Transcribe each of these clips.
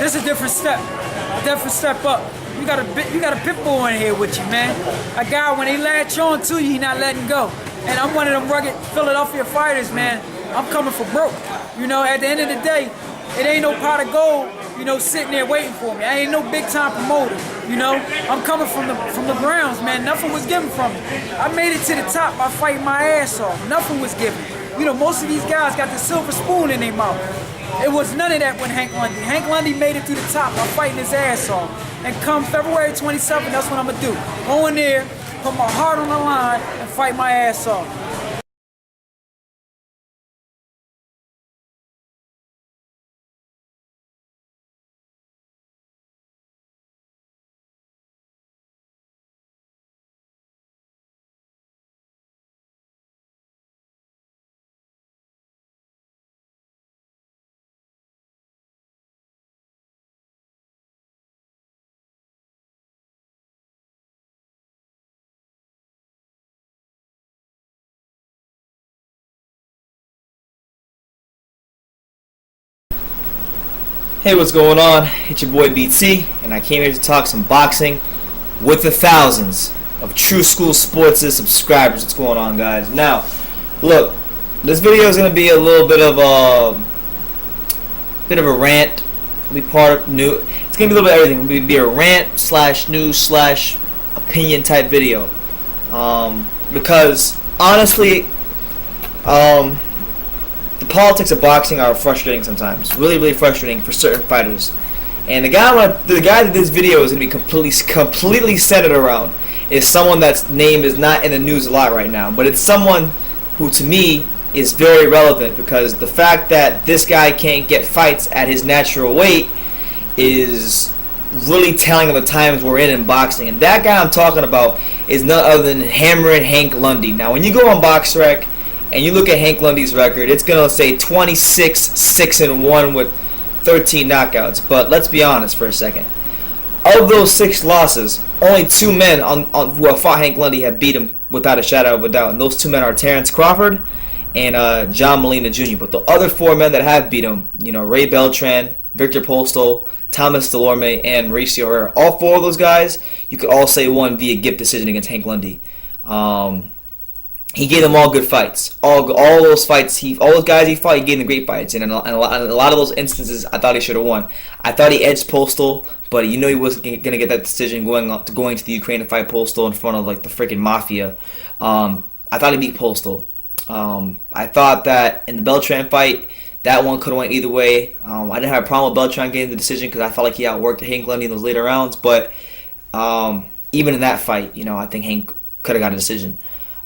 This is a different step up. You got a pit bull in here with you, man. A guy, when he latch on to you, he not letting go. And I'm one of them rugged Philadelphia fighters, man. I'm coming for broke. You know, at the end of the day, it ain't no pot of gold, you know, sitting there waiting for me. I ain't no big time promoter, you know. I'm coming from the grounds, man. Nothing was given from me. I made it to the top by fighting my ass off. Nothing was given. You know, most of these guys got the silver spoon in their mouth. It was none of that with Hank Lundy. Hank Lundy made it to the top by fighting his ass off. And come February 27th, that's what I'm going to do. Go in there, put my heart on the line, and fight my ass off. Hey, what's going on? It's your boy BT, and I came here to talk some boxing with the thousands of True School Sports subscribers. What's going on, guys? Now, look, this video is going to be a little bit of a rant. It'll be part of new. It's going to be a little bit of everything. It'll be a rant slash news slash opinion type video. Because honestly, the politics of boxing are frustrating sometimes. Really, really frustrating for certain fighters. And the guy that this video is going to be completely centered around is someone that's name is not in the news a lot right now. But it's someone who, to me, is very relevant, because the fact that this guy can't get fights at his natural weight is really telling of the times we're in boxing. And that guy I'm talking about is none other than hammering Hank Lundy. Now, when you go on BoxRec and you look at Hank Lundy's record, it's going to say 26-6-1 with 13 knockouts. But let's be honest for a second. Of those 6 losses, only 2 men who have fought Hank Lundy have beat him without a shadow of a doubt. And those 2 men are Terrence Crawford and John Molina Jr. But the other 4 men that have beat him, you know, Ray Beltran, Victor Postol, Thomas Delorme, and Mauricio Herrera. All 4 of those guys, you could all say won via gift decision against Hank Lundy. He gave them all good fights. All those fights, all those guys he fought, he gave them great fights. And in a lot of those instances, I thought he should have won. I thought he edged Postal, but you know he wasn't going to get that decision going to the Ukraine to fight Postal in front of like the freaking mafia. I thought he beat Postal. I thought that in the Beltran fight, that one could have went either way. I didn't have a problem with Beltran getting the decision because I felt like he outworked Hank Lundy in those later rounds. But even in that fight, you know, I think Hank could have got a decision.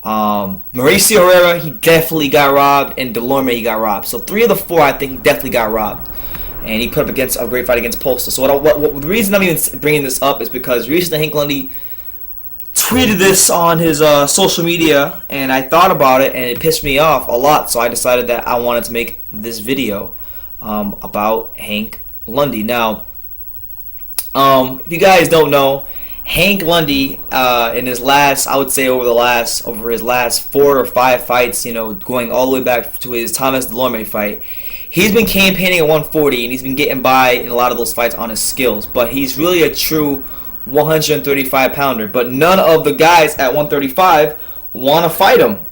Mauricio Herrera, he definitely got robbed, and Delorme, he got robbed. So 3 of the 4, I think, he definitely got robbed, and he put up against a great fight against Postal. So the reason I'm even bringing this up is because recently Hank Lundy tweeted this on his social media, and I thought about it, and it pissed me off a lot. So I decided that I wanted to make this video about Hank Lundy. Now, if you guys don't know, Hank Lundy, in his last, I would say over his last 4 or 5 fights, you know, going all the way back to his Thomas Delorme fight, he's been campaigning at 140, and he's been getting by in a lot of those fights on his skills. But he's really a true 135-pounder. But none of the guys at 135 want to fight him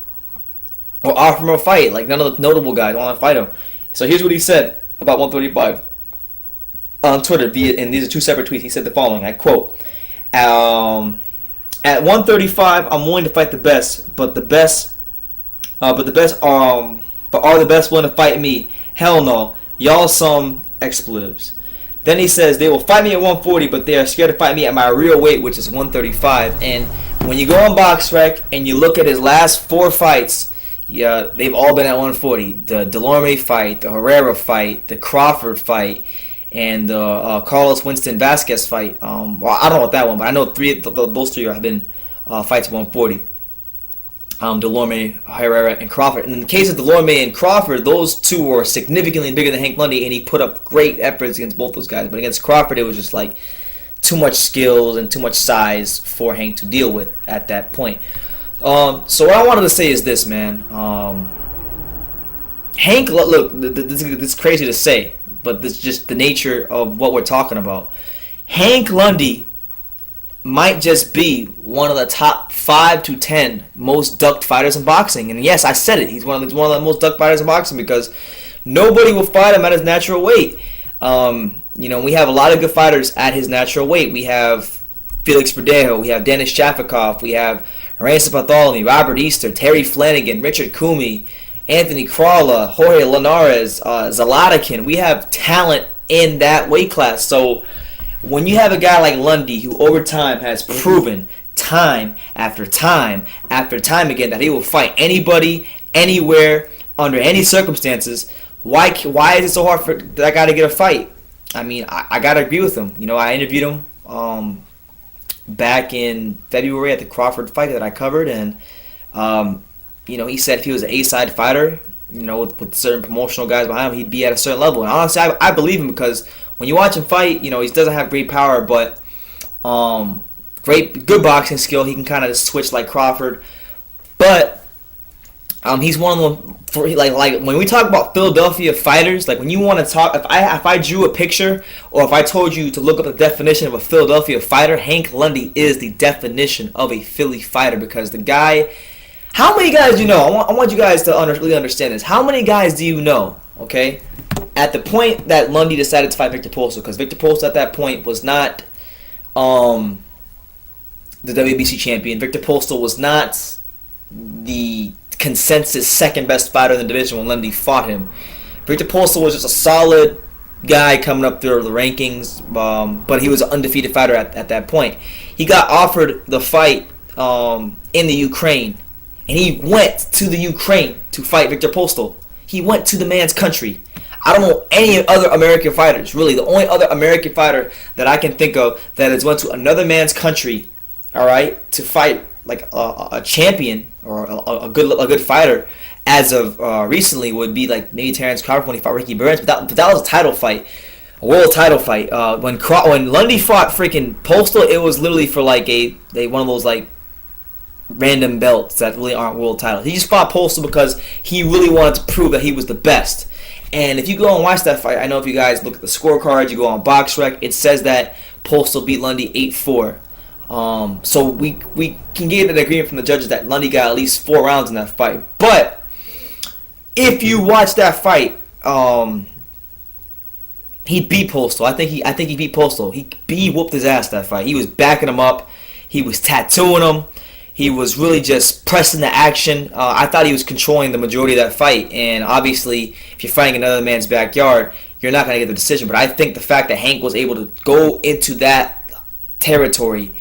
or offer him a fight. Like, none of the notable guys want to fight him. So here's what he said about 135 on Twitter, and these are 2 separate tweets. He said the following, I quote, at 135, I'm willing to fight the best, but are the best willing to fight me? Hell no, y'all some expletives. Then he says they will fight me at 140, but they are scared to fight me at my real weight, which is 135. And when you go on BoxRec and you look at his last 4 fights, yeah, they've all been at 140. The Delorme fight, the Herrera fight, the Crawford fight, and the Carlos Winston Vasquez fight. Well, I don't know about that one, but I know those 3 have been fights at 140. Delorme, Herrera, and Crawford. And in the case of Delorme and Crawford, those 2 were significantly bigger than Hank Lundy, and he put up great efforts against both those guys. But against Crawford, it was just like too much skills and too much size for Hank to deal with at that point. So what I wanted to say is this, man. Hank, look, this is crazy to say, but this is just the nature of what we're talking about. Hank Lundy might just be one of the top 5 to 10 most ducked fighters in boxing. And yes, I said it. He's one of the most ducked fighters in boxing because nobody will fight him at his natural weight. We have a lot of good fighters at his natural weight. We have Felix Verdejo, we have Denis Shafikov, we have Ransom Bartholomew, Robert Easter, Terry Flanagan, Richard Coomey, Anthony Crawler, Jorge Linares, Zalatikin. We have talent in that weight class. So when you have a guy like Lundy who over time has proven time after time after time again that he will fight anybody, anywhere, under any circumstances, why is it so hard for that guy to get a fight? I mean, I got to agree with him. I interviewed him back in February at the Crawford fight that I covered, and he said if he was an A-side fighter, with certain promotional guys behind him, he'd be at a certain level. And honestly, I believe him because when you watch him fight, he doesn't have great power, but good boxing skill. He can kind of switch like Crawford, but he's one of them. Like when we talk about Philadelphia fighters, like when you want to talk, if I drew a picture or if I told you to look up the definition of a Philadelphia fighter, Hank Lundy is the definition of a Philly fighter because the guy. How many guys do you know? I want you guys to really understand this. How many guys do you know? Okay. At the point that Lundy decided to fight Victor Postol, because Victor Postol at that point was not the WBC champion. Victor Postol was not the consensus second best fighter in the division when Lundy fought him. Victor Postol was just a solid guy coming up through the rankings, but he was an undefeated fighter at that point. He got offered the fight in the Ukraine, and he went to the Ukraine to fight Victor Postol. He went to the man's country. I don't know any other American fighters, really. The only other American fighter that I can think of that has went to another man's country, all right, to fight like a champion or a good fighter as of recently would be like maybe Terrence Crawford when he fought Ricky Burns, but that was a title fight, a world title fight. When Lundy fought freaking Postol, it was literally for like one of those like random belts that really aren't world titles. He just fought Postol because he really wanted to prove that he was the best. And if you go and watch that fight, I know if you guys look at the scorecards, you go on BoxRec, it says that Postol beat Lundy 8-4. So we can get an agreement from the judges that Lundy got at least 4 rounds in that fight. But if you watch that fight, he beat Postol. I think he beat Postol. He whooped his ass that fight. He was backing him up. He was tattooing him. He was really just pressing the action. I thought he was controlling the majority of that fight. And obviously, if you're fighting another man's backyard, you're not going to get the decision. But I think the fact that Hank was able to go into that territory,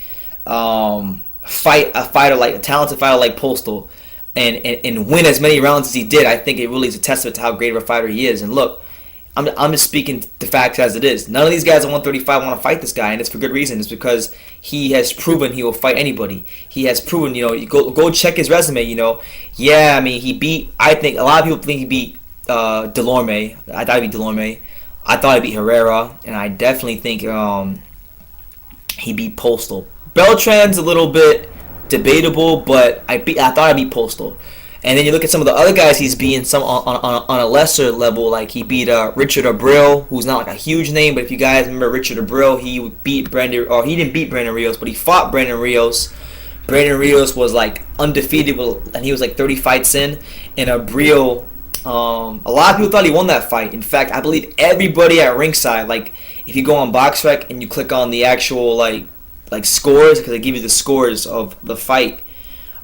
fight a talented fighter like Postol, and win as many rounds as he did, I think it really is a testament to how great of a fighter he is. And look, I'm just speaking the facts as it is. None of these guys at 135 want to fight this guy, and it's for good reason. It's because he has proven he will fight anybody. He has proven, go check his resume. Yeah, I mean he beat. I think a lot of people think he beat Delorme. I thought he beat Delorme. I thought he beat Herrera, and I definitely think he beat Postol. Beltran's a little bit debatable, but I thought I beat Postol. And then you look at some of the other guys he's beaten, some on a lesser level, like he beat Richard Abreu, who's not like a huge name, but if you guys remember Richard Abreu, he beat he didn't beat Brandon Rios, but he fought Brandon Rios. Brandon Rios was like undefeated, and he was like 30 fights in, and Abreu, a lot of people thought he won that fight. In fact, I believe everybody at ringside, like if you go on BoxRec and you click on the actual like scores, because they give you the scores of the fight,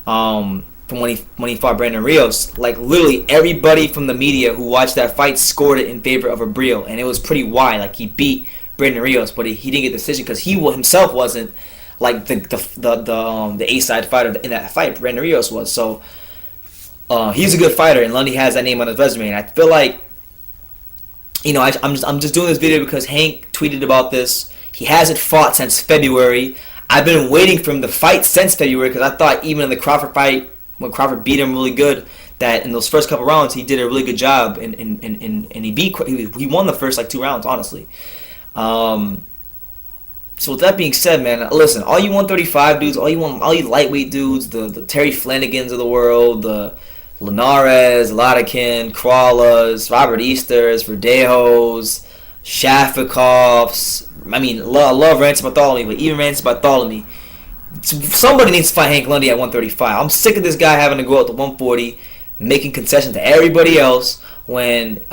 from when he fought Brandon Rios, like literally everybody from the media who watched that fight scored it in favor of Abreu, and it was pretty wide. Like he beat Brandon Rios, but he didn't get the decision because he himself wasn't like the A-side fighter in that fight. Brandon Rios was. So he's a good fighter, and Lundy has that name on his resume. And I feel like, I'm just doing this video because Hank tweeted about this. He hasn't fought since February. I've been waiting for him to fight since February because I thought even in the Crawford fight, when Crawford beat him really good, that in those first couple rounds he did a really good job, and he won the first like 2 rounds, honestly. So with that being said, man, listen, all you 135 dudes, all you lightweight dudes, the Terry Flanagans of the world, the Linares, Latikin, Crawlers, Robert Easters, Verdejos, Shafikovs. I mean, love Ransom Bartholomew, but even Ransom Bartholomew, somebody needs to fight Hank Lundy at 135. I'm sick of this guy having to go out to 140, making concessions to everybody else when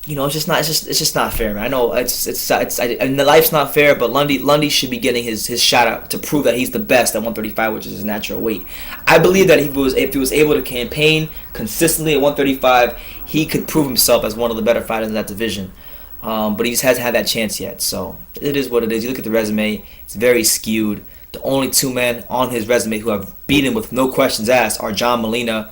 it's just not fair, man. I know and the life's not fair, but Lundy should be getting his shot out to prove that he's the best at 135, which is his natural weight. I believe that if he was able to campaign consistently at 135, he could prove himself as one of the better fighters in that division. But he just hasn't had that chance yet. So it is what it is. You look at the resume; it's very skewed. The only two men on his resume who have beaten him with no questions asked are John Molina,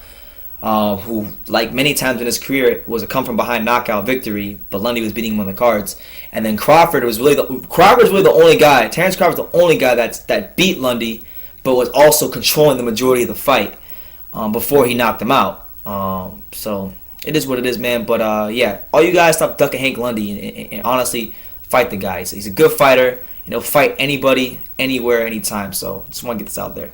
who, like many times in his career, was a come-from-behind knockout victory, but Lundy was beating him on the cards. And then Crawford was really the only guy. Terrence Crawford was the only guy that beat Lundy, but was also controlling the majority of the fight before he knocked him out. So it is what it is, man. But yeah, all you guys stop ducking Hank Lundy and honestly fight the guy. He's a good fighter. Fight anybody, anywhere, anytime. So just want to get this out there.